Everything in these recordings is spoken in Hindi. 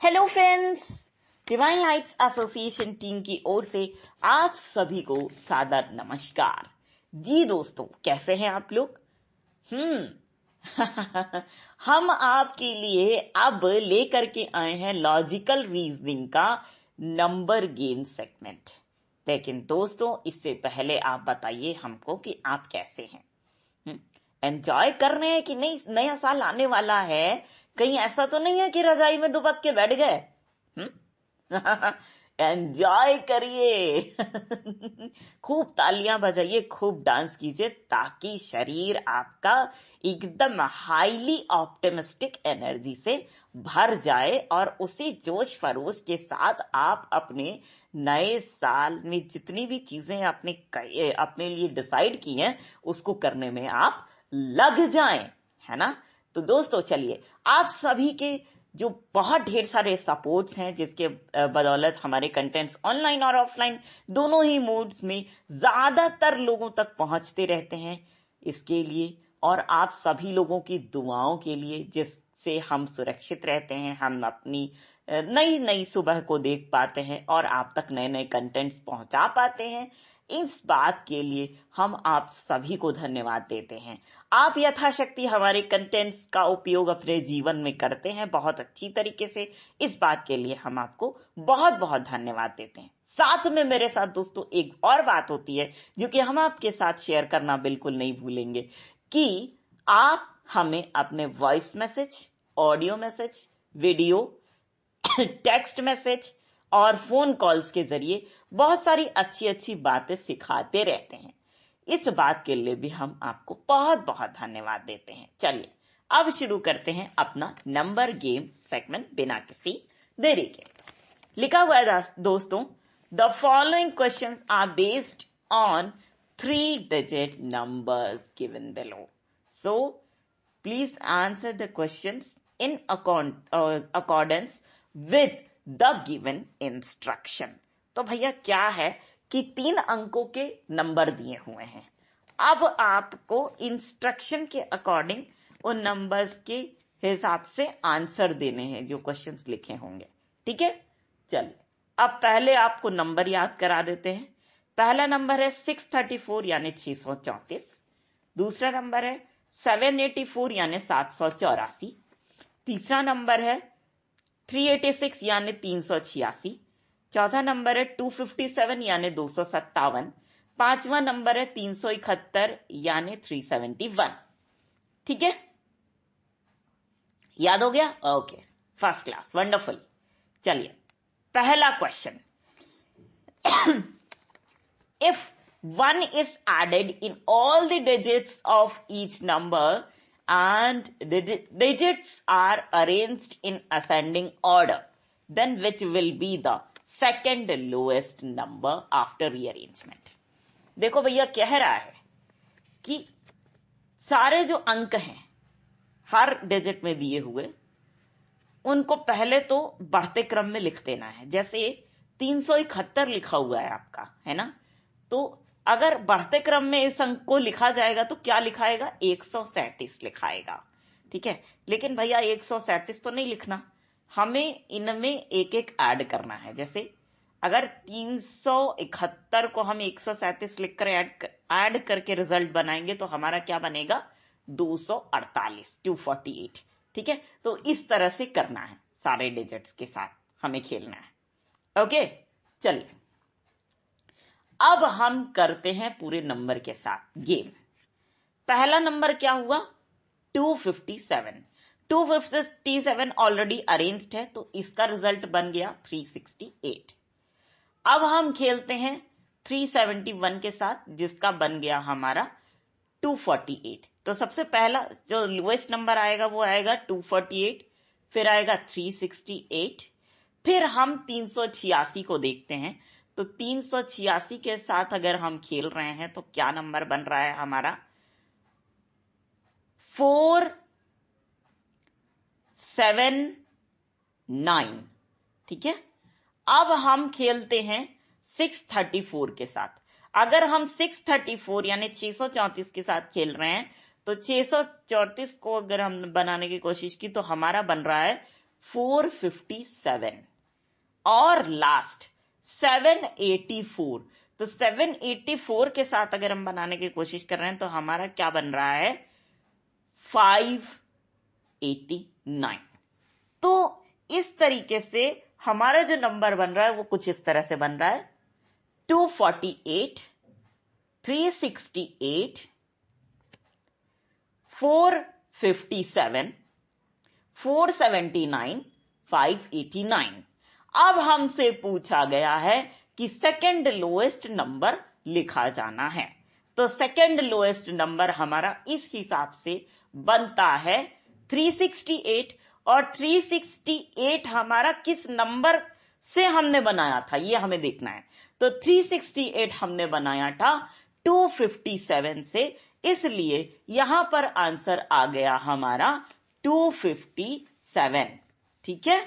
Hello friends, divine lights association team की ओर से आप सभी को सादर नमस्कार। जी दोस्तों, कैसे हैं आप लोग? हम आपके लिए अब लेकर के आए हैं लॉजिकल रीजनिंग का नंबर गेम सेगमेंट। लेकिन दोस्तों, इससे पहले आप बताइए हमको कि आप कैसे हैं। एंजॉय कर रहे हैं कि नहीं? नया साल आने वाला है, कहीं ऐसा तो नहीं है कि रजाई में दुबक के बैठ गए? एंजॉय करिए। खूब तालियां बजाइए, खूब डांस कीजिए, ताकि शरीर आपका एकदम हाईली ऑप्टिमिस्टिक एनर्जी से भर जाए और उसी जोश फरोश के साथ आप अपने नए साल में जितनी भी चीजें आपने अपने लिए डिसाइड की हैं उसको करने में आप लग जाएं, है ना? तो दोस्तों चलिए, आप सभी के जो बहुत ढेर सारे सपोर्ट्स हैं, जिसके बदौलत हमारे कंटेंट्स ऑनलाइन और ऑफलाइन दोनों ही मोड्स में ज्यादातर लोगों तक पहुंचते रहते हैं, इसके लिए और आप सभी लोगों की दुआओं के लिए, जिससे हम सुरक्षित रहते हैं, हम अपनी नई नई सुबह को देख पाते हैं और आप तक नए नए कंटेंट्स पहुंचा पाते हैं, इस बात के लिए हम आप सभी को धन्यवाद देते हैं। आप यथाशक्ति हमारे कंटेंट्स का उपयोग अपने जीवन में करते हैं बहुत अच्छी तरीके से। इस बात के लिए हम आपको बहुत बहुत धन्यवाद देते हैं। साथ में मेरे साथ दोस्तों एक और बात होती है जो कि हम आपके साथ शेयर करना बिल्कुल नहीं भूलेंगे, कि आप हमें अपने voice message, audio message, video, text message और फोन कॉल्स के जरिए बहुत सारी अच्छी अच्छी बातें सिखाते रहते हैं। इस बात के लिए भी हम आपको बहुत बहुत धन्यवाद देते हैं। चलिए अब शुरू करते हैं अपना नंबर गेम सेगमेंट बिना किसी देरी के। लिखा हुआ है दोस्तों, the following questions are based on 3 digit numbers given below. So please answer the questions in accordance with the given instruction. तो भैया क्या है कि 3 अंकों के नंबर दिए हुए हैं। अब आपको इंस्ट्रक्शन के अकॉर्डिंग उन नंबर्स के हिसाब से आंसर देने हैं जो क्वेश्चंस लिखे होंगे, ठीक है? चलिए अब पहले आपको नंबर याद करा देते हैं। पहला नंबर है 634 यानी 634। दूसरा नंबर है 784 यानी 784। तीसरा नंबर है 386 यानी 386। चौथा नंबर है 257 यानी 257। पांचवा नंबर है 371 यानी 371। ठीक है, याद हो गया? Okay, first class, wonderful. चलिए पहला question, if 1 is added in all the digits of each number and digits are arranged in ascending order, then which will be the second lowest number after rearrangement? देखो भैया, कह रहा है कि सारे जो अंक हैं हर डिजिट में दिए हुए, उनको पहले तो बढ़ते क्रम में लिख देना है। जैसे 371 लिखा हुआ है आपका, है ना? तो अगर बढ़ते क्रम में इस अंक को लिखा जाएगा तो क्या लिखाएगा? 137 लिखाएगा, ठीक है? लेकिन भैया 137 तो नहीं लिखना, हमें इनमें एक एक ऐड करना है। जैसे अगर 371 को हम 137 लिखकर ऐड करके रिजल्ट बनाएंगे तो हमारा क्या बनेगा? 248, 248, ठीक है? तो इस तरह से करना है, सारे डिजिट्स के साथ हमें खेलना है। ओके, चलिए अब हम करते हैं पूरे नंबर के साथ गेम। पहला नंबर क्या हुआ? 257। 257 ऑलरेडी अरेंज्ड है तो इसका रिजल्ट बन गया 368। अब हम खेलते हैं 371 के साथ, जिसका बन गया हमारा 248। तो सबसे पहला जो लोएस्ट नंबर आएगा वो आएगा 248, फिर आएगा 368, फिर हम 386 को देखते हैं। तो 386 के साथ अगर हम खेल रहे हैं तो क्या नंबर बन रहा है हमारा? 479, ठीक है? अब हम खेलते हैं 634 के साथ। अगर हम 634 यानी 634 के साथ खेल रहे हैं तो 634 को अगर हम बनाने की कोशिश की तो हमारा बन रहा है 457 और लास्ट 784। तो 784 के साथ अगर हम बनाने की कोशिश कर रहे हैं तो हमारा क्या बन रहा है 589। तो इस तरीके से हमारा जो नंबर बन रहा है वो कुछ इस तरह से बन रहा है 248, 368, 457, 479, 589। अब हमसे पूछा गया है कि सेकंड लोएस्ट नंबर लिखा जाना है। तो सेकंड लोएस्ट नंबर हमारा इस हिसाब से बनता है 368, और 368 हमारा किस नंबर से हमने बनाया था ये हमें देखना है। तो 368 हमने बनाया था 257 से, इसलिए यहां पर आंसर आ गया हमारा 257। ठीक है,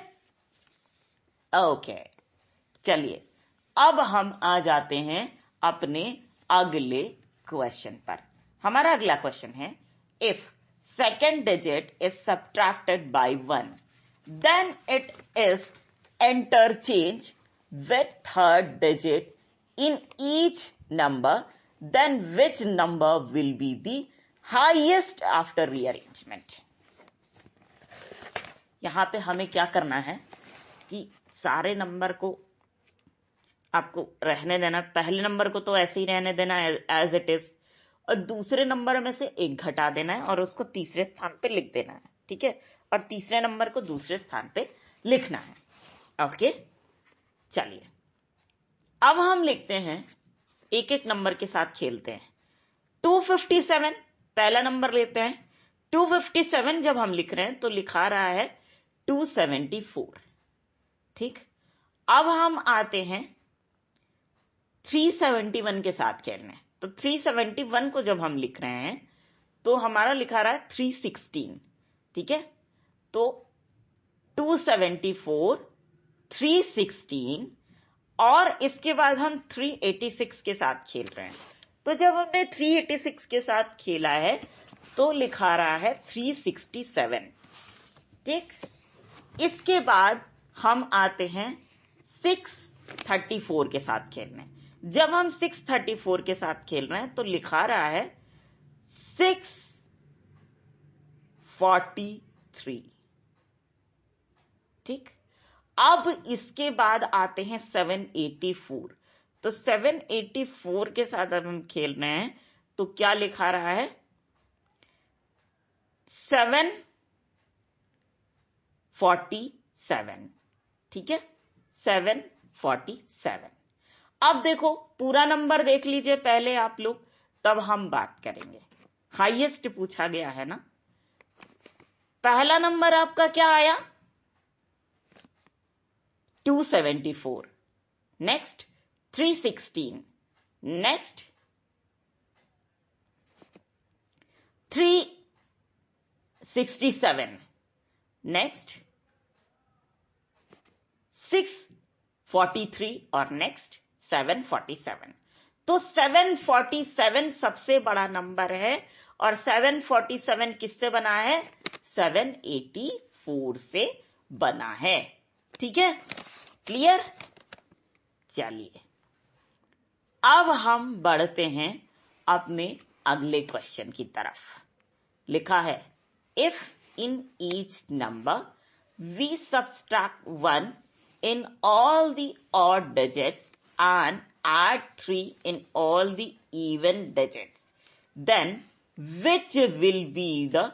ओके। चलिए अब हम आ जाते हैं अपने अगले क्वेश्चन पर। हमारा अगला क्वेश्चन है, if second digit is subtracted by 1, then it is interchanged with third digit in each number, then which number will be the highest after rearrangement? यहां पे हमें क्या करना है कि सारे नंबर को आपको रहने देना, पहले नंबर को तो ऐसे ही रहने देना एज इट इज, और दूसरे नंबर में से एक घटा देना है और उसको तीसरे स्थान पे लिख देना है। ठीक है, और तीसरे नंबर को दूसरे स्थान पे लिखना है। ओके, चलिए अब हम लिखते हैं, एक एक नंबर के साथ खेलते हैं। 257 पहला नंबर लेते हैं। 257 जब हम लिख रहे हैं तो लिखा रहा है 274। ठीक, अब हम आते हैं 371 के साथ खेलने। तो 371 को जब हम लिख रहे हैं तो हमारा लिखा रहा है 316। ठीक है, तो 274, 316 और इसके बाद हम 386 के साथ खेल रहे हैं। तो जब हमने 386 के साथ खेला है तो लिखा रहा है 367। ठीक, इसके बाद हम आते हैं 634 के साथ खेलने। जब हम 634 के साथ खेल रहे हैं तो लिखा रहा है 643। ठीक, अब इसके बाद आते हैं 784। तो 784 के साथ अब हम खेल रहे हैं तो क्या लिखा रहा है 747। ठीक है, 747। अब देखो पूरा नंबर देख लीजिए पहले आप लोग, तब हम बात करेंगे। हाईएस्ट पूछा गया है ना। पहला नंबर आपका क्या आया 274, नेक्स्ट 316, नेक्स्ट 367, नेक्स्ट 643 और नेक्स्ट 747। तो 747 सबसे बड़ा नंबर है और 747 किससे बना है 784 से बना है। ठीक है, क्लियर। चलिए अब हम बढ़ते हैं अपने अगले क्वेश्चन की तरफ। लिखा है, if in each number we subtract 1 in all the odd digits and add 3 in all the even digits, then which will be the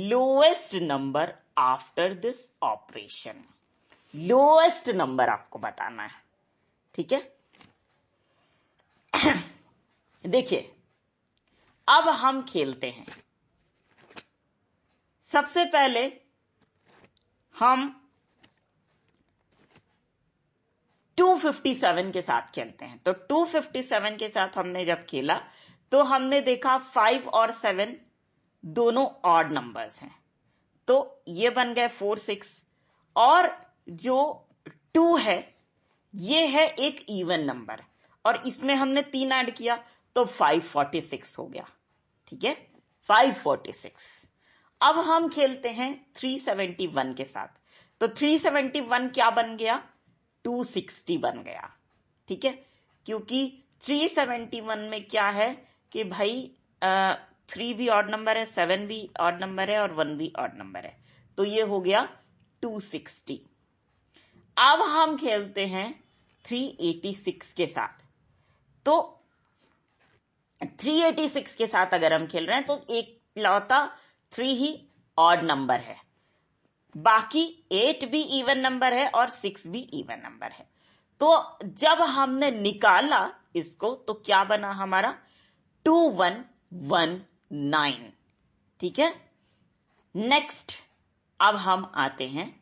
lowest number after this operation? Lowest number आपको बताना है। ठीक है, देखिए अब हम खेलते हैं। सबसे पहले हम 257 के साथ खेलते हैं। तो 257 के साथ हमने जब खेला तो हमने देखा 5 और 7 दोनों ऑड नंबर्स हैं, तो ये बन गए 4, 6, और जो 2 है ये है एक इवन नंबर और इसमें हमने 3 ऐड किया तो 546 हो गया। ठीक है, 546। अब हम खेलते हैं 371 के साथ। तो 371 क्या बन गया, 260 बन गया। ठीक है, क्योंकि 371 में क्या है कि भाई 3 भी ऑड नंबर है, 7 भी ऑड नंबर है और 1 भी ऑड नंबर है, तो ये हो गया 260। अब हम खेलते हैं 386 के साथ। तो 386 के साथ अगर हम खेल रहे हैं तो एक लौता 3 ही ऑड नंबर है, बाकी 8 भी इवन नंबर है और 6 भी इवन नंबर है। तो जब हमने निकाला इसको तो क्या बना हमारा, 2119। ठीक है, नेक्स्ट अब हम आते हैं,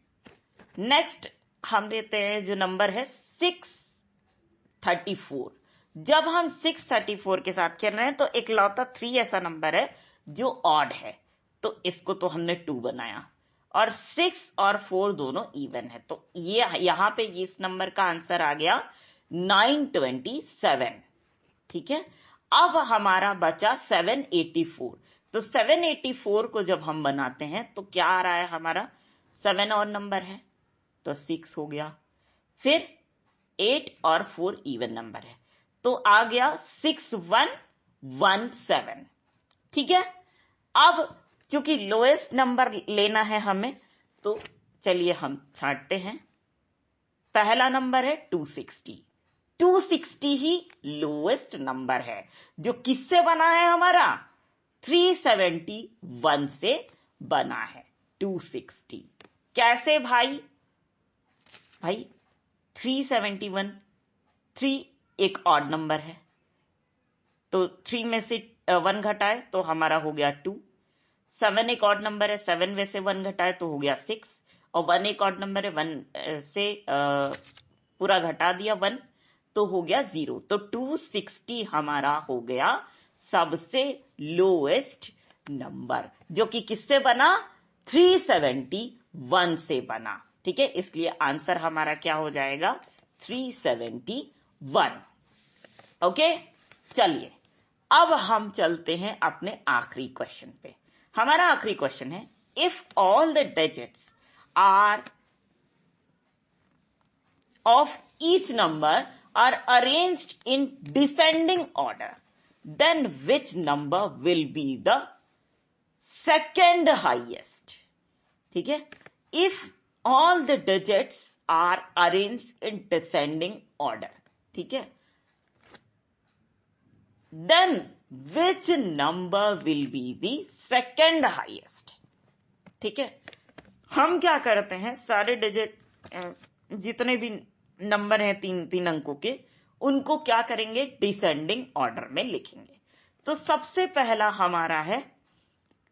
नेक्स्ट हम लेते हैं जो नंबर है 634। जब हम 634 के साथ खेल रहे हैं तो एक लौता 3 ऐसा नंबर है जो ऑड है, तो इसको तो हमने 2 बनाया, और 6 और 4 दोनों इवन है, तो ये यहां पे इस नंबर का आंसर आ गया 927। ठीक है, अब हमारा बचा 784। तो 784 को जब हम बनाते हैं तो क्या आ रहा है हमारा, 7 और नंबर है तो 6 हो गया, फिर 8 और 4 इवन नंबर है तो आ गया 6117। ठीक है, अब क्योंकि लोएस्ट नंबर लेना है हमें तो चलिए हम छांटते हैं। पहला नंबर है 260, 260 ही लोएस्ट नंबर है जो किससे बना है हमारा, 371 से बना है 260। कैसे भाई, भाई 371, 3 एक ऑड नंबर है तो 3 में से 1 घटाए तो हमारा हो गया 2, 7 एक ऑड नंबर है, 7 में से 1 घटाए तो हो गया 6, और 1 एक ऑड नंबर है, 1 से पूरा घटा दिया 1 तो हो गया 0। तो 260 हमारा हो गया सबसे लोएस्ट नंबर जो कि किससे बना, 371 से बना। ठीक है, इसलिए आंसर हमारा क्या हो जाएगा, 371। ओके, चलिए अब हम चलते हैं अपने आखिरी क्वेश्चन पे। हमारा आखिरी क्वेश्चन है, if all the digits are of each number are arranged in descending order, then which number will be the second highest? ठीक है, if all the digits are arranged in descending order, ठीक है, then which number will be the second highest? ठीक है, हम क्या करते हैं, सारे डिजिट जितने भी नंबर हैं 3 अंकों के, उनको क्या करेंगे, डिसेंडिंग ऑर्डर में लिखेंगे। तो सबसे पहला हमारा है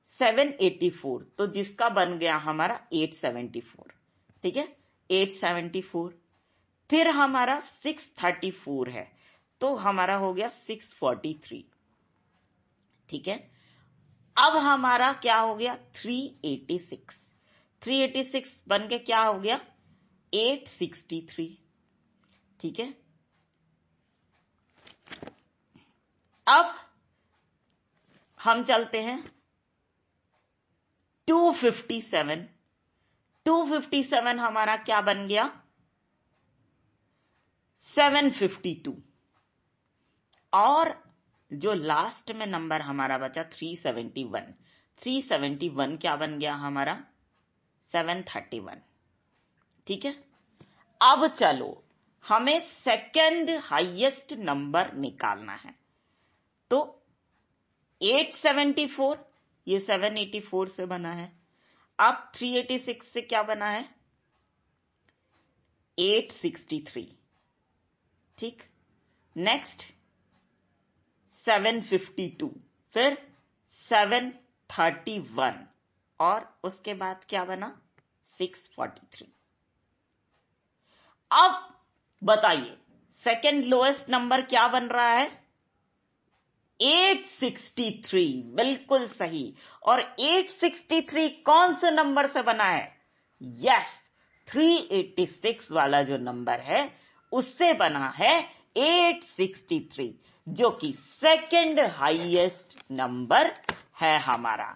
784, तो जिसका बन गया हमारा 874। ठीक है, 874। फिर हमारा 634 है तो हमारा हो गया 643। ठीक है, अब हमारा क्या हो गया, 386, 386 बन के क्या हो गया, 863। ठीक है, अब हम चलते हैं 257, 257 हमारा क्या बन गया, 752, और जो लास्ट में नंबर हमारा बचा 371, 371 क्या बन गया हमारा, 731। ठीक है, अब चलो हमें सेकंड हाईएस्ट नंबर निकालना है। तो 874 ये 784 से बना है, अब 386 से क्या बना है, 863। ठीक, नेक्स्ट 752, फिर 731, और उसके बाद क्या बना, 643। अब बताइए सेकंड लोएस्ट नंबर क्या बन रहा है, 863, बिल्कुल सही। और 863 कौन से नंबर से बना है, यस 386 वाला जो नंबर है उससे बना है 863, जो कि सेकंड हाईएस्ट नंबर है हमारा।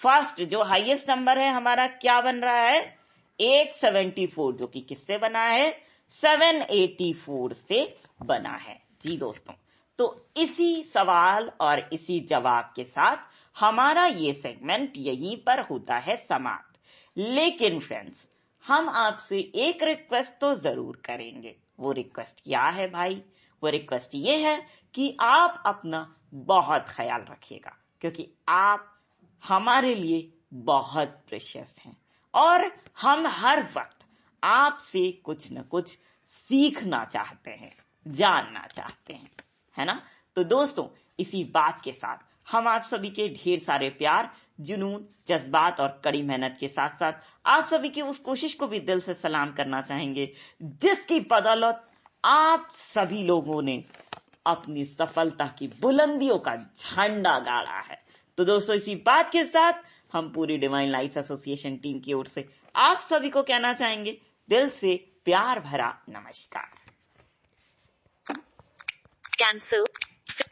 फर्स्ट जो हाईएस्ट नंबर है हमारा क्या बन रहा है, 874 जो कि किससे बना है, 784 से बना है। जी दोस्तों, तो इसी सवाल और इसी जवाब के साथ हमारा ये सेगमेंट यहीं पर होता है समाप्त। लेकिन फ्रेंड्स, हम आपसे एक रिक्वेस्ट तो जरूर करेंगे। वो रिक्वेस्ट क्या है भाई? वो रिक्वेस्ट ये है कि आप अपना बहुत ख्याल रखिएगा, क्योंकि आप हमारे लिए बहुत प्रेशियस हैं और हम हर वक्त आपसे कुछ न कुछ सीखना चाहते हैं, जानना चाहते हैं, है ना? तो दोस्तों, इसी बात के साथ हम आप सभी के ढेर सारे प्यार, जुनून, जज्बात और कड़ी मेहनत के साथ साथ आप सभी की उस कोशिश को भी दिल से सलाम करना चाहेंगे जिसकी बदौलत आप सभी लोगों ने अपनी सफलता की बुलंदियों का झंडा गाड़ा है। तो दोस्तों, इसी बात के साथ हम पूरी डिवाइन लाइट्स एसोसिएशन टीम की ओर से आप सभी को कहना चाहेंगे दिल से प्यार भरा नमस्कार। कैंसर